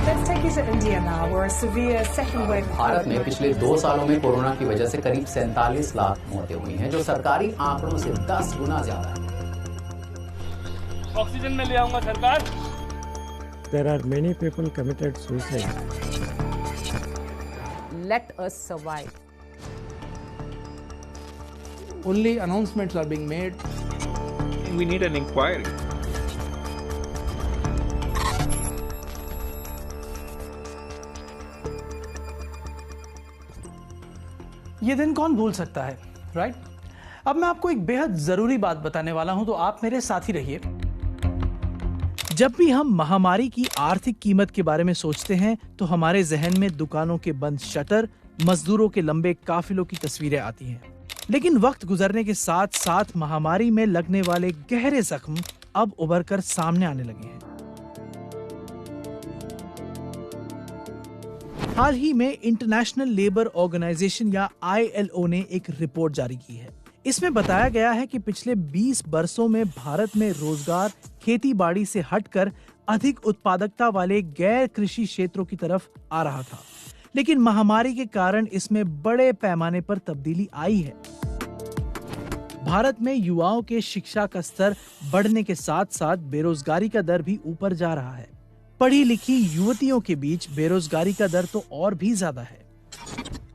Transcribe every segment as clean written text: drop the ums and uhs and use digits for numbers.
Let's take you to India now, where a severe second wave. Bharat में पिछले 2 सालों में कोरोना की वजह से करीब 47 लाख मौतें हुई हैं, जो सरकारी आंकड़ों से 10 गुना ज्यादा है। ऑक्सीजन में ले आऊंगा सरकार। There are many people committed suicide. Let us survive. Only announcements are being made. We need an inquiry. ये दिन कौन भूल सकता है, राइट? अब मैं आपको एक बेहद जरूरी बात बताने वाला हूं, तो आप मेरे साथ ही रहिए। जब भी हम महामारी की आर्थिक कीमत के बारे में सोचते हैं तो हमारे जहन में दुकानों के बंद शटर, मजदूरों के लंबे काफिलों की तस्वीरें आती हैं। लेकिन वक्त गुजरने के साथ साथ महामारी में लगने वाले गहरे जख्म अब उभर कर सामने आने लगे हैं। हाल ही में इंटरनेशनल लेबर ऑर्गेनाइजेशन या ILO ने एक रिपोर्ट जारी की है। इसमें बताया गया है कि पिछले 20 वर्षों में भारत में रोजगार खेती बाड़ी से हटकर अधिक उत्पादकता वाले गैर कृषि क्षेत्रों की तरफ आ रहा था, लेकिन महामारी के कारण इसमें बड़े पैमाने पर तब्दीली आई है। भारत में युवाओं के शिक्षा का स्तर बढ़ने के साथ साथ बेरोजगारी का दर भी ऊपर जा रहा है। पढ़ी लिखी युवतियों के बीच बेरोजगारी का दर तो और भी ज्यादा है।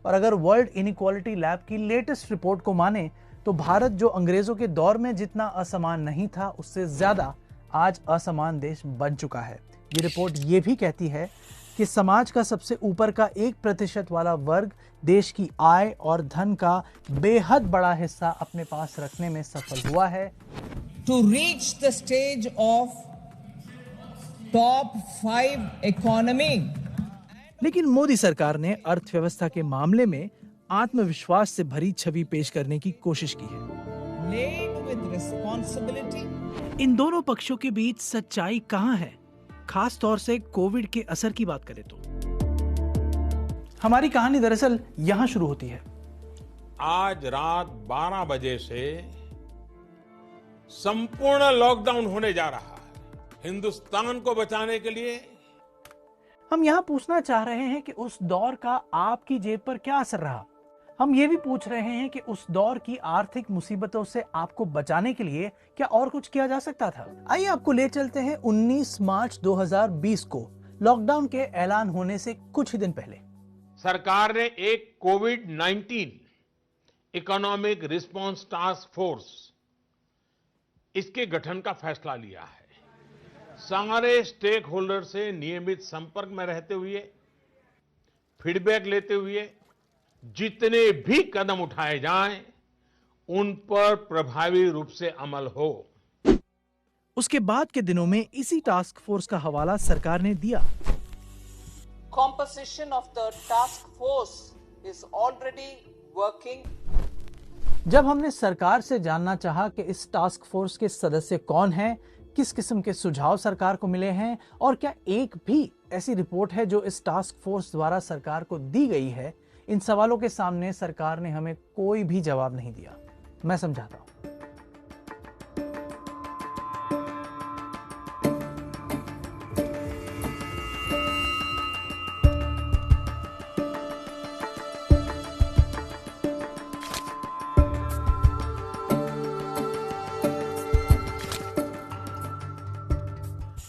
और अगर वर्ल्ड इनइक्वालिटी लैब की लेटेस्ट रिपोर्ट को माने तो भारत जो अंग्रेजों के दौर में जितना असमान नहीं था, उससे ज्यादा आज असमान देश बन चुका है। ये रिपोर्ट ये भी कहती है कि समाज का सबसे ऊपर का 1% वाला वर्ग देश की आय और धन का बेहद बड़ा हिस्सा अपने पास रखने में सफल हुआ है। To reach the stage of top 5 economy. लेकिन मोदी सरकार ने अर्थव्यवस्था के मामले में आत्मविश्वास से भरी छवि पेश करने की कोशिश की है। Laid with responsibility. इन दोनों पक्षों के बीच सच्चाई कहां है, खास तौर से कोविड के असर की बात करें तो। हमारी कहानी दरअसल यहां शुरू होती है। आज रात 12 बजे से संपूर्ण लॉकडाउन होने जा रहा है। हिंदुस्तान को बचाने के लिए हम यहाँ पूछना चाह रहे हैं कि उस दौर का आपकी जेब पर क्या असर रहा। हम ये भी पूछ रहे हैं कि उस दौर की आर्थिक मुसीबतों से आपको बचाने के लिए क्या और कुछ किया जा सकता था। आइए आपको ले चलते हैं 19 मार्च 2020 को, लॉकडाउन के ऐलान होने से कुछ ही दिन पहले। सरकार ने एक कोविड-19 इकोनॉमिक रिस्पांस टास्क फोर्स, इसके गठन का फैसला लिया है। सारे स्टेक होल्डर से नियमित संपर्क में रहते हुए, फीडबैक लेते हुए जितने भी कदम उठाए जाएं, उन पर प्रभावी रूप से अमल हो। उसके बाद के दिनों में इसी टास्क फोर्स का हवाला सरकार ने दिया। Composition of the task force is already working. जब हमने सरकार से जानना चाहा कि इस टास्क फोर्स के सदस्य कौन हैं, किस किस्म के सुझाव सरकार को मिले हैं और क्या एक भी ऐसी रिपोर्ट है जो इस टास्क फोर्स द्वारा सरकार को दी गई है, इन सवालों के सामने सरकार ने हमें कोई भी जवाब नहीं दिया। मैं समझाता हूं।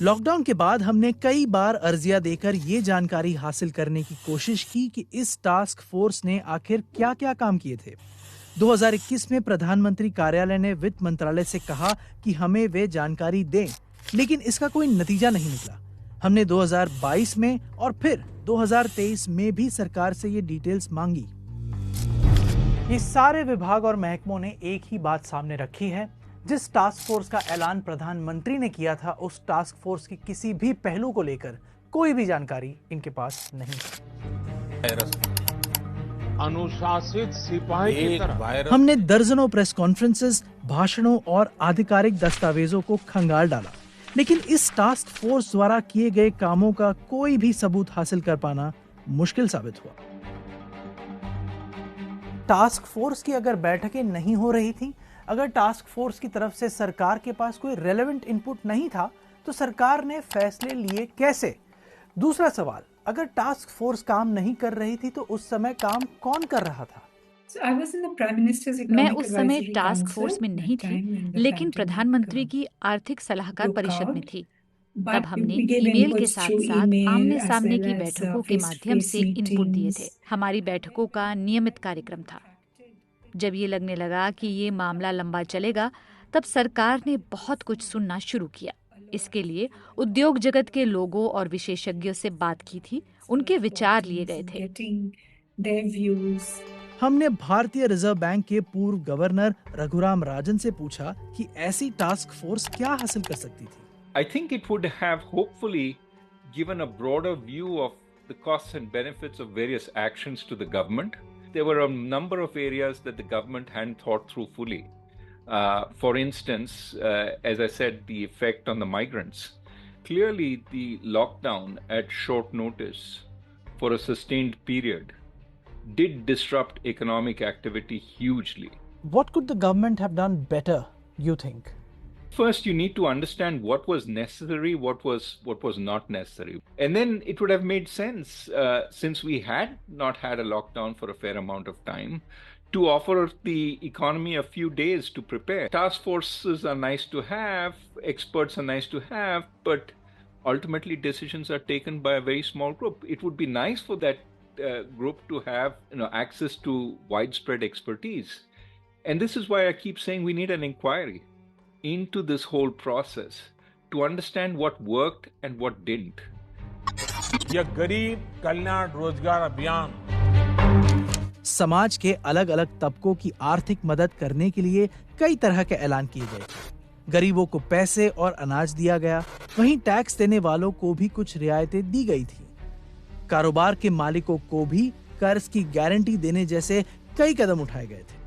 लॉकडाउन के बाद हमने कई बार अर्जियां देकर ये जानकारी हासिल करने की कोशिश की कि इस टास्क फोर्स ने आखिर क्या क्या काम किए थे। 2021 में प्रधानमंत्री कार्यालय ने वित्त मंत्रालय से कहा कि हमें वे जानकारी दें, लेकिन इसका कोई नतीजा नहीं निकला। हमने 2022 में और फिर 2023 में भी सरकार से ये डिटेल्स मांगी। ये सारे विभाग और महकमों ने एक ही बात सामने रखी है, जिस टास्क फोर्स का ऐलान प्रधानमंत्री ने किया था, उस टास्क फोर्स के किसी भी पहलू को लेकर कोई भी जानकारी इनके पास नहीं है। अनुशासित सिपाही की तरह हमने दर्जनों प्रेस कॉन्फ्रेंसेस, भाषणों और आधिकारिक दस्तावेजों को खंगाल डाला, लेकिन इस टास्क फोर्स द्वारा किए गए कामों का कोई भी सबूत हासिल कर पाना मुश्किल साबित हुआ। टास्क फोर्स की अगर बैठकें नहीं हो रही थी, अगर टास्क फोर्स की तरफ से सरकार के पास कोई रेलेवेंट इनपुट नहीं था, तो सरकार ने फैसले लिए कैसे? दूसरा सवाल, अगर टास्क फोर्स काम नहीं कर रही थी तो उस समय काम कौन कर रहा था? मैं उस समय टास्क फोर्स में नहीं थी, लेकिन प्रधानमंत्री की आर्थिक सलाहकार परिषद में थी। तब हमने ईमेल के साथ साथ आमने सामने की बैठकों के माध्यम से इनपुट दिए थे। हमारी बैठकों का नियमित कार्यक्रम था। जब ये लगने लगा कि ये मामला लंबा चलेगा, तब सरकार ने बहुत कुछ सुनना शुरू किया। इसके लिए उद्योग जगत के लोगों और विशेषज्ञों से बात की थी, उनके विचार लिए गए थे। हमने भारतीय रिजर्व बैंक के पूर्व गवर्नर रघुराम राजन से पूछा कि ऐसी टास्क फोर्स क्या हासिल कर सकती थी। I think it would have hopefully given a broader view of the costs and benefits of various actions to the government. There were a number of areas that the government hadn't thought through fully. For instance, as I said, the effect on the migrants. Clearly, the lockdown at short notice for a sustained period did disrupt economic activity hugely. What could the government have done better, you think? First, you need to understand what was necessary, what was not necessary. And then it would have made sense, since we had not had a lockdown for a fair amount of time, to offer the economy a few days to prepare. Task forces are nice to have, experts are nice to have, but ultimately decisions are taken by a very small group. It would be nice for that group to have access to widespread expertise. And this is why I keep saying we need an inquiry into this whole process to understand what worked and what didn't. यह गरीब कल्याण रोजगार अभियान समाज के अलग अलग तबकों की आर्थिक मदद करने के लिए कई तरह के ऐलान किए गए। गरीबों को पैसे और अनाज दिया गया, वहीं टैक्स देने वालों को भी कुछ रियायतें दी गई थी। कारोबार के मालिकों को भी कर्ज की गारंटी देने जैसे कई कदम उठाए गए थे।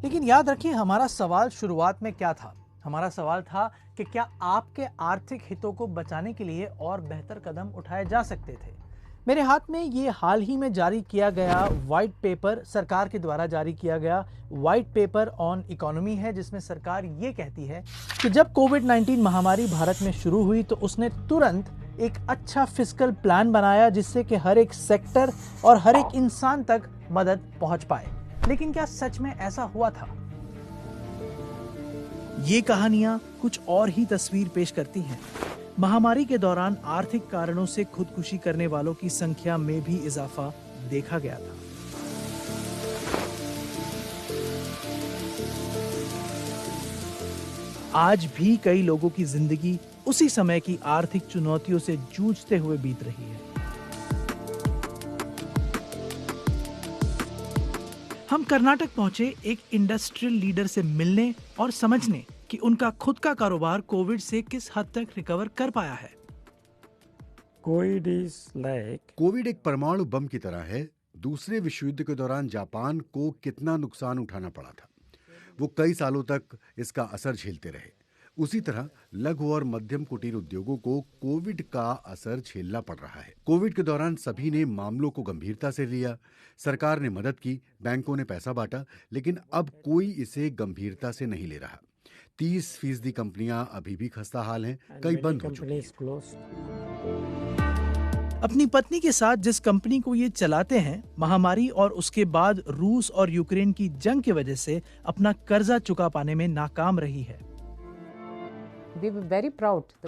लेकिन याद रखिए, हमारा सवाल शुरुआत में क्या था? हमारा सवाल था कि क्या आपके आर्थिक हितों को बचाने के लिए और बेहतर कदम उठाए जा सकते थे। मेरे हाथ में ये हाल ही में जारी किया गया व्हाइट पेपर, सरकार के द्वारा जारी किया गया व्हाइट पेपर ऑन इकोनॉमी है, जिसमें सरकार ये कहती है कि जब कोविड-19 महामारी भारत में शुरू हुई तो उसने तुरंत एक अच्छा फिस्कल प्लान बनाया जिससे कि हर एक सेक्टर और हर एक इंसान तक मदद पहुंच पाए। लेकिन क्या सच में ऐसा हुआ था? ये कहानियां कुछ और ही तस्वीर पेश करती हैं। महामारी के दौरान आर्थिक कारणों से खुदकुशी करने वालों की संख्या में भी इजाफा देखा गया था। आज भी कई लोगों की जिंदगी उसी समय की आर्थिक चुनौतियों से जूझते हुए बीत रही है। हम कर्नाटक पहुंचे एक इंडस्ट्रियल लीडर से मिलने और समझने कि उनका खुद का कारोबार कोविड से किस हद तक रिकवर कर पाया है। COVID is like कोविड एक परमाणु बम की तरह है। दूसरे विश्व युद्ध के दौरान जापान को कितना नुकसान उठाना पड़ा था, वो कई सालों तक इसका असर झेलते रहे। उसी तरह लघु और मध्यम कुटीर उद्योगों को कोविड का असर झेलना पड़ रहा है। कोविड के दौरान सभी ने मामलों को गंभीरता से लिया, सरकार ने मदद की, बैंकों ने पैसा बांटा, लेकिन अब कोई इसे गंभीरता से नहीं ले रहा। 30% कंपनियां अभी भी खस्ता हाल हैं, कई बंद हो चुकी हैं। अपनी पत्नी के साथ जिस कंपनी को ये चलाते हैं, महामारी और उसके बाद रूस और यूक्रेन की जंग की वजह से अपना कर्जा चुका पाने में नाकाम रही है।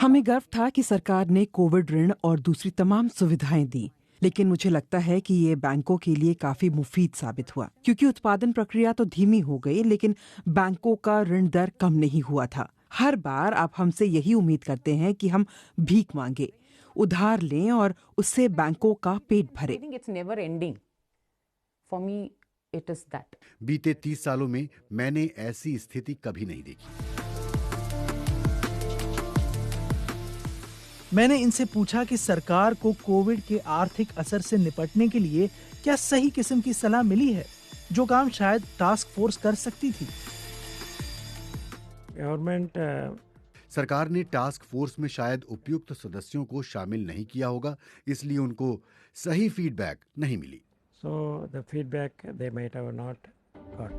हमें गर्व था कि सरकार ने कोविड ऋण और दूसरी तमाम सुविधाएं दी, लेकिन मुझे लगता है कि ये बैंकों के लिए काफी मुफीद साबित हुआ, क्योंकि उत्पादन प्रक्रिया तो धीमी हो गई, लेकिन बैंकों का ऋण दर कम नहीं हुआ था। हर बार आप हमसे यही उम्मीद करते हैं कि हम भीख मांगे, उधार लें और उससे बैंकों का पेट भरे। बीते 30 सालों में मैंने ऐसी स्थिति कभी नहीं देखी। मैंने इनसे पूछा कि सरकार को कोविड के आर्थिक असर से निपटने के लिए क्या सही किस्म की सलाह मिली है, जो काम शायद टास्क फोर्स कर सकती थी। गवर्नमेंट सरकार ने टास्क फोर्स में शायद उपयुक्त सदस्यों को शामिल नहीं किया होगा, इसलिए उनको सही फीडबैक नहीं मिली। So the feedback they might have not got.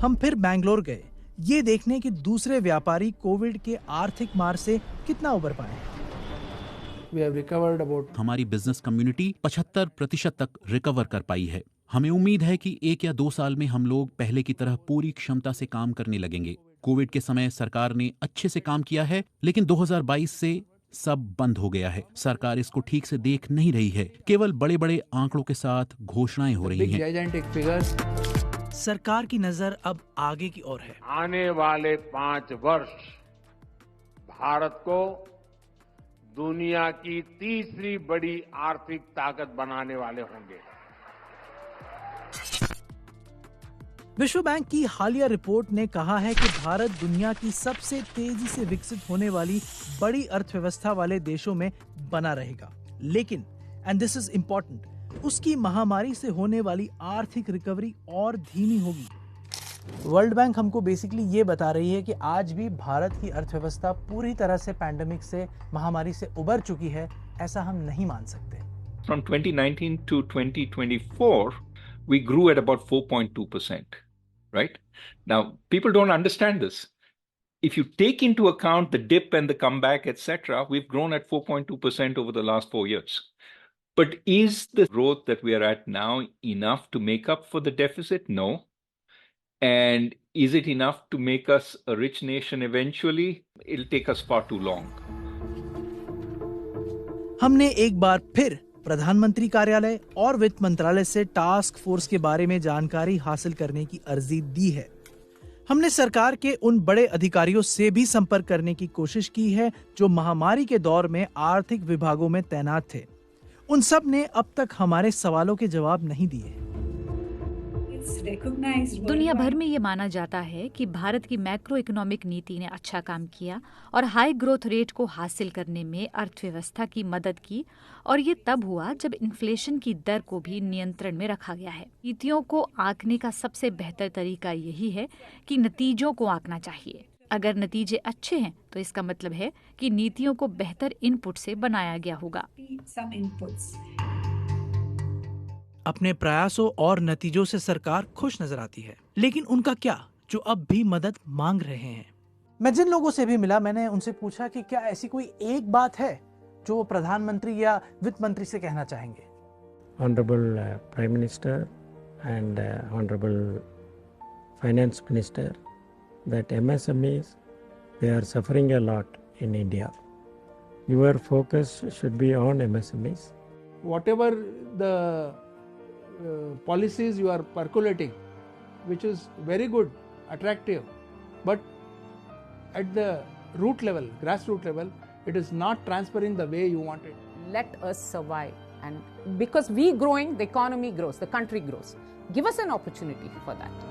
हम फिर बैंगलोर गए। ये देखने कि दूसरे व्यापारी कोविड के आर्थिक मार से कितना उबर पाए। हमारी बिजनेस कम्युनिटी 75% तक रिकवर कर पाई है। हमें उम्मीद है कि 1 या 2 साल में हम लोग पहले की तरह पूरी क्षमता से काम करने लगेंगे। कोविड के समय सरकार ने अच्छे से काम किया है, लेकिन 2022 से सब बंद हो गया है। सरकार इसको ठीक से देख नहीं रही है, केवल बड़े बड़े आंकड़ों के साथ घोषणाएं हो रही हैं। सरकार की नजर अब आगे की ओर है। आने वाले 5 वर्ष भारत को दुनिया की तीसरी बड़ी आर्थिक ताकत बनाने वाले होंगे। विश्व बैंक की हालिया रिपोर्ट ने कहा है कि भारत दुनिया की सबसे तेजी से विकसित होने वाली बड़ी अर्थव्यवस्था वाले देशों में बना रहेगा, लेकिन एंड दिस इज इम्पोर्टेंट, उसकी महामारी से होने वाली आर्थिक रिकवरी और धीमी होगी। वर्ल्ड बैंक हमको बेसिकली ये बता रही है कि आज भी भारत की अर्थव्यवस्था पूरी तरह से पैंडेमिक से, महामारी से उबर चुकी है, ऐसा हम नहीं मान सकते। From 2019 to 2024, we grew at about 4.2%, right? Now, people don't understand this. If you take into account the dip and the comeback, etc., we've grown at 4.2% over the last 4 years. But is the growth that we are at now enough to make up for the deficit? No. And is it enough to make us a rich nation eventually? It'll take us far too long. हमने एक बार फिर प्रधानमंत्री कार्यालय और वित्त मंत्रालय से task force के बारे में जानकारी हासिल करने की अर्जी दी है। हमने सरकार के उन बड़े अधिकारियों से भी संपर्क करने की कोशिश की है जो महामारी के दौर में आर्थिक विभागों में तैनात थे। उन सब ने अब तक हमारे सवालों के जवाब नहीं दिए। दुनिया भर में ये माना जाता है कि भारत की मैक्रो इकोनॉमिक नीति ने अच्छा काम किया और हाई ग्रोथ रेट को हासिल करने में अर्थव्यवस्था की मदद की, और ये तब हुआ जब इन्फ्लेशन की दर को भी नियंत्रण में रखा गया है। नीतियों को आंकने का सबसे बेहतर तरीका यही है कि नतीजों को आंकना चाहिए। अगर नतीजे अच्छे हैं तो इसका मतलब है कि नीतियों को बेहतर इनपुट से बनाया गया होगा। अपने प्रयासों और नतीजों से सरकार खुश नजर आती है, लेकिन उनका क्या जो अब भी मदद मांग रहे हैं। मैं जिन लोगों से भी मिला, मैंने उनसे पूछा कि क्या ऐसी कोई एक बात है जो वो प्रधानमंत्री या वित्त मंत्री से कहना चाहेंगे। Honourable prime minister and honourable finance minister, that MSMEs, they are suffering a lot in India. Your focus should be on MSMEs. Whatever the policies you are percolating, which is very good, attractive, but at the root level, grassroots level, it is not transferring the way you want it. Let us survive, and because we growing, the economy grows, the country grows. Give us an opportunity for that.